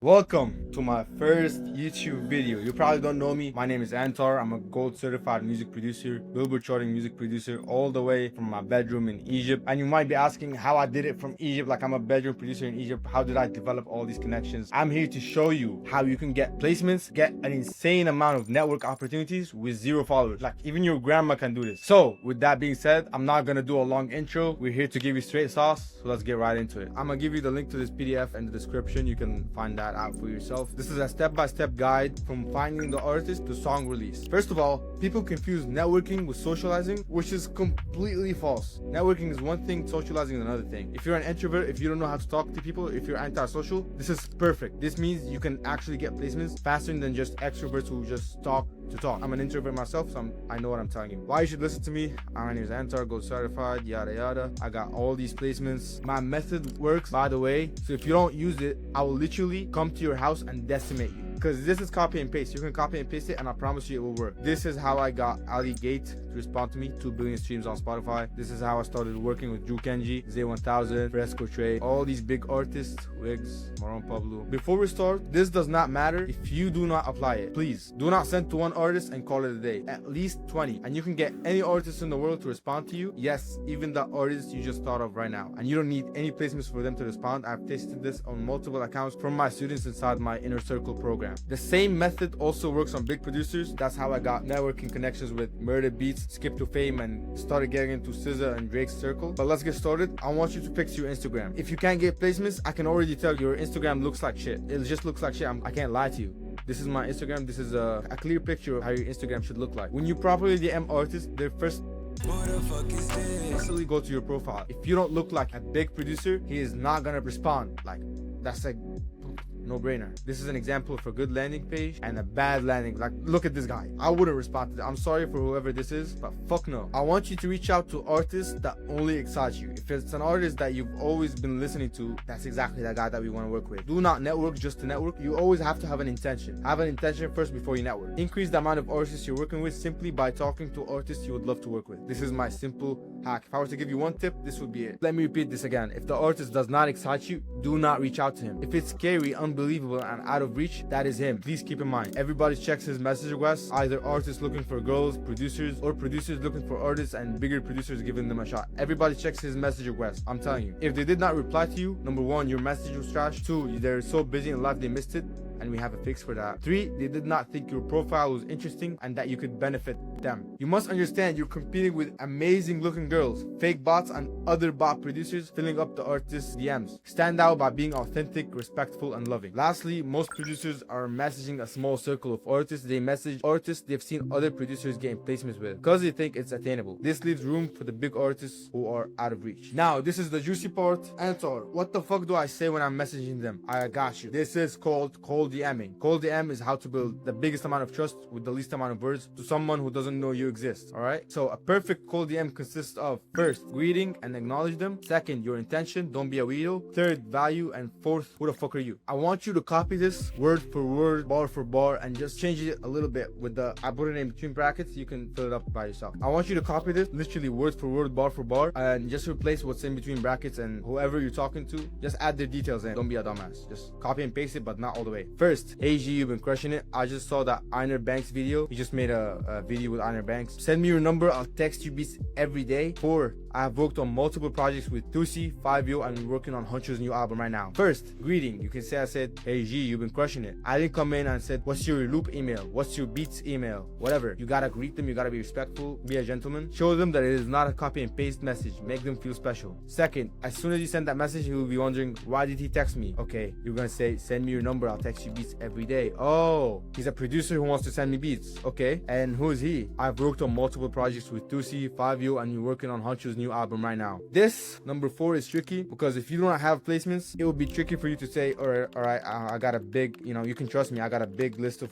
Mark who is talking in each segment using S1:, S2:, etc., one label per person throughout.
S1: Welcome to my first YouTube video. You probably don't know me. My name is Antar. I'm a gold certified music producer, Billboard charting music producer, all the way from my bedroom in Egypt. And you might be asking how I did it from Egypt, like I'm a bedroom producer in Egypt. How did I develop all these connections? I'm here to show you how you can get placements, get an insane amount of network opportunities with 0 followers. Like even your grandma can do this. So with that being said, I'm not gonna do a long intro. We're here to give you straight sauce. So let's get right into it. I'm gonna give you the link to this PDF in the description. You can find that out for yourself. This is a step-by-step guide from finding the artist to song release. First of all, people confuse networking with socializing, which is completely false. Networking is one thing, socializing is another thing. If you're an introvert, if you don't know how to talk to people, if you're antisocial, this is perfect. This means you can actually get placements faster than just extroverts who just talk to talk. I'm an introvert myself, so I know what I'm telling you. Why you should listen to me? My name is Antar, gold certified, yada yada. I got all these placements. My method works, by the way, so if you don't use it, I will literally come to your house and decimate you. Because this is copy and paste. You can copy and paste it and I promise you it will work. This is how I got Ali Gate to respond to me. 2 billion streams on Spotify. This is how I started working with Drew Kenji, Zay1000, Fresco Trey, all these big artists, Wigs, Maron Pablo. Before we start, this does not matter if you do not apply it. Please, do not send to one artist and call it a day. At least 20. And you can get any artist in the world to respond to you. Yes, even the artist you just thought of right now. And you don't need any placements for them to respond. I've tested this on multiple accounts from my students inside my Inner Circle program. The same method also works on big producers. That's how I got networking connections with Murder Beats, Skip to Fame, and started getting into SZA and Drake's circle. But let's get started. I want you to fix your Instagram. If you can't get placements, I can already tell your Instagram looks like shit. It just looks like shit. I can't lie to you. This is my Instagram. This is a clear picture of how your Instagram should look like. When you properly DM artists, their first what the fuck is this? Instantly go to your profile. If you don't look like a big producer, he is not gonna respond. Like, that's like no-brainer. This is an example of a good landing page and a bad landing. Like, look at this guy. I wouldn't respond to that. I'm sorry for whoever this is, but fuck no. I want you to reach out to artists that only excite you. If it's an artist that you've always been listening to, that's exactly that guy that we want to work with. Do not network just to network. You always have to have an intention. Have an intention first before you network. Increase the amount of artists you're working with simply by talking to artists you would love to work with. This is my simple hack. If I were to give you one tip, this would be it. Let me repeat this again. If the artist does not excite you, do not reach out to him. If it's scary, unbelievable, and out of reach, that is him. Please keep in mind, everybody checks his message requests, either artists looking for girls, producers, or producers looking for artists and bigger producers giving them a shot. Everybody checks his message requests. I'm telling you. If they did not reply to you, number 1, your message was trash. 2, they're so busy in life they missed it, and we have a fix for that. 3, they did not think your profile was interesting and that you could benefit them. You must understand you're competing with amazing looking girls, fake bots, and other bot producers filling up the artist's DMs. Stand out by being authentic, respectful, and loving. Lastly, most producers are messaging a small circle of artists. They message artists they've seen other producers getting placements with because they think it's attainable. This leaves room for the big artists who are out of reach. Now, this is the juicy part. Antar, what the fuck do I say when I'm messaging them? I got you. This is called cold DMing. Cold DM is how to build the biggest amount of trust with the least amount of words to someone who doesn't know you exist. Alright? So a perfect cold DM consists of, first, greeting and acknowledge them. Second, your intention, don't be a weirdo. Third, value. And fourth, who the fuck are you? I want you to copy this word for word, bar for bar, and just change it a little bit with I put it in between brackets. You can fill it up by yourself. I want you to copy this literally word for word, bar for bar, and just replace what's in between brackets, and whoever you're talking to, just add their details in. Don't be a dumbass. Just copy and paste it, but not all the way. First, hey G, you've been crushing it. I just saw that Einer Banks video. He just made a video with Einer Banks. Send me your number. I'll text you beats every day. 4, I have worked on multiple projects with Tusi, 5Yo, and we're working on Huncho's new album right now. First, greeting. You can say I said, hey G, you've been crushing it. I didn't come in and said, what's your loop email? What's your beats email? Whatever. You gotta greet them. You gotta be respectful. Be a gentleman. Show them that it is not a copy and paste message. Make them feel special. Second, as soon as you send that message, he will be wondering, why did he text me? Okay, you're gonna say, send me your number. I'll text you beats every day. Oh, he's a producer who wants to send me beats. Okay, and who is he? I've worked on multiple projects with Tusi, 5Yo, and you're working on Huncho's new album right now. This, number 4, is tricky because if you don't have placements, it will be tricky for you to say, all right, I got a big, you can trust me, I got a big list of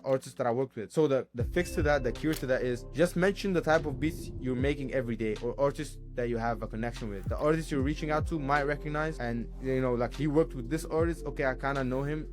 S1: artists that I worked with. So the fix to that, the cure to that is just mention the type of beats you're making every day or artists that you have a connection with. The artist you're reaching out to might recognize, and like he worked with this artist, okay, I kind of know him,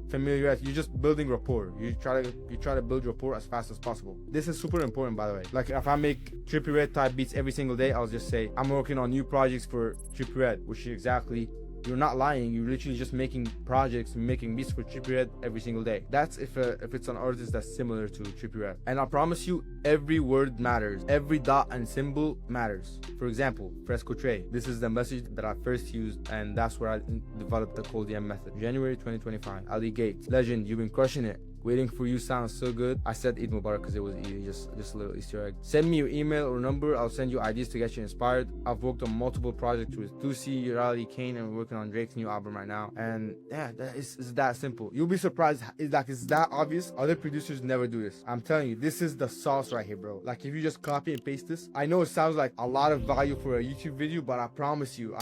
S1: familiarity. You're just building rapport. You try to build rapport as fast as possible. This is super important, by the way. Like if I make Trippie Redd type beats every single day, I'll just say I'm working on new projects for Trippie Redd, which is exactly you're not lying. You're literally just making projects and making beats for Trippie Redd every single day. That's if it's an artist that's similar to Trippie Redd. And I promise you, every word matters. Every dot and symbol matters. For example, Fresco Trey. This is the message that I first used, and that's where I developed the cold DM method. January 2025. Ali Gates. Legend, you've been crushing it. Waiting for you sounds so good. I said Eid Mubarak because it was Eid, just a little Easter egg. Send me your email or number. I'll send you ideas to get you inspired. I've worked on multiple projects with Thusi, Raleigh, Kane, and we're working on Drake's new album right now. And yeah, it's that simple. You'll be surprised. It's that obvious. Other producers never do this. I'm telling you, this is the sauce right here, bro. Like if you just copy and paste this, I know it sounds like a lot of value for a YouTube video, but I promise you,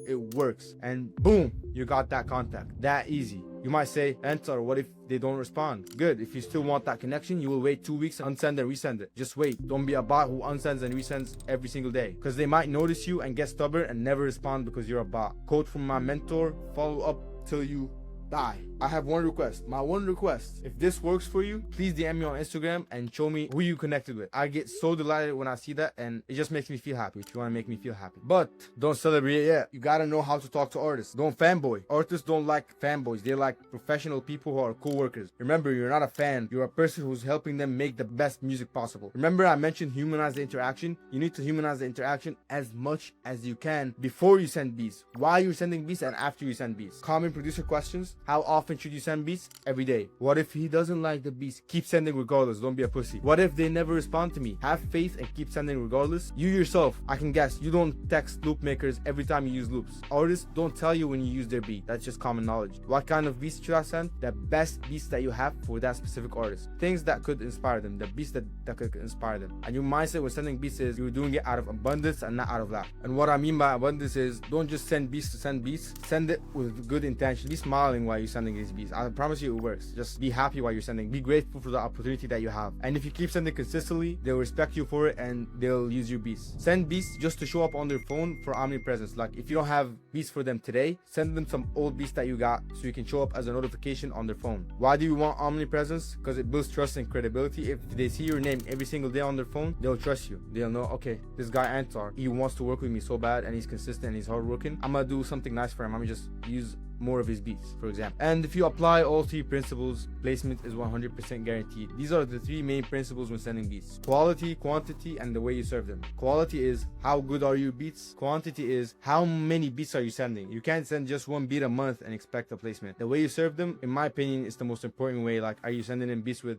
S1: it works. And boom, you got that contact. That easy. You might say, Antar, what if they don't respond? Good. If you still want that connection, you will wait 2 weeks and unsend and resend it. Just wait. Don't be a bot who unsends and resends every single day, because they might notice you and get stubborn and never respond because you're a bot. Quote from my mentor: follow up till you die. I have one request. My one request: if this works for you, please DM me on Instagram and show me who you connected with. I get so delighted when I see that, and it just makes me feel happy if you want to make me feel happy. But don't celebrate it yet. You gotta know how to talk to artists. Don't fanboy. Artists don't like fanboys. They like professional people who are co-workers. Remember, you're not a fan. You're a person who's helping them make the best music possible. Remember, I mentioned humanize the interaction. You need to humanize the interaction as much as you can before you send beats, while you're sending beats, and after you send beats. Common producer questions: how often should you send beats? Every day. What if he doesn't like the beats? Keep sending regardless. Don't be a pussy. What if they never respond to me? Have faith and keep sending regardless. You yourself, I can guess, you don't text loop makers every time you use loops. Artists don't tell you when you use their beat. That's just common knowledge. What kind of beats should I send? The best beats that you have for that specific artist. Things that could inspire them. The beats that could inspire them. And your mindset when sending beats is you're doing it out of abundance and not out of lack. And what I mean by abundance is don't just send beats to send beats. Send it with good intention. Be smiling while you're sending these beats. I promise you it works. Just be happy while you're sending. Be grateful for the opportunity that you have. And if you keep sending consistently, they'll respect you for it and they'll use your beats. Send beats just to show up on their phone for omnipresence. Like if you don't have beats for them today, send them some old beats that you got so you can show up as a notification on their phone. Why do you want omnipresence? Because it builds trust and credibility. If they see your name every single day on their phone, they'll trust you. They'll know, okay, this guy Antar, he wants to work with me so bad and he's consistent and he's hardworking. I'm gonna do something nice for him. I'm gonna just use more of his beats, for example. And if you apply all three principles, placement is 100% guaranteed. These are the three main principles when sending beats: quality, quantity, and the way you serve them. Quality is how good are your beats. Quantity is how many beats are you sending. You can't send just one beat a month and expect a placement. The way you serve them, in my opinion, is the most important way. Like, are you sending in beats with,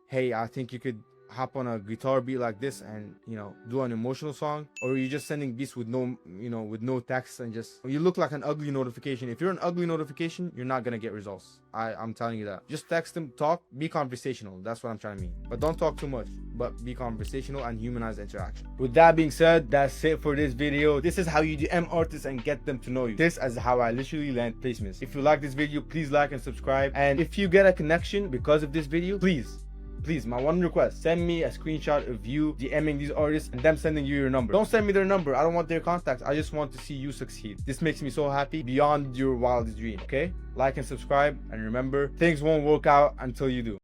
S1: hey, I think you could hop on a guitar beat like this and do an emotional song? Or are you just sending beats with no text and just you look like an ugly notification? If you're an ugly notification, you're not gonna get results. I'm telling you that. Just text them, talk, be conversational. That's what I'm trying to mean. But don't talk too much, but be conversational and humanize the interaction. With that being said, that's it for this video. This is how you DM artists and get them to know you. This is how I literally land placements. If you like this video, please like and subscribe. And if you get a connection because of this video, please, my one request: send me a screenshot of you DMing these artists and them sending you your number. Don't send me their number. I don't want their contacts. I just want to see you succeed. This makes me so happy beyond your wildest dream. Okay? Like and subscribe, and remember, things won't work out until you do.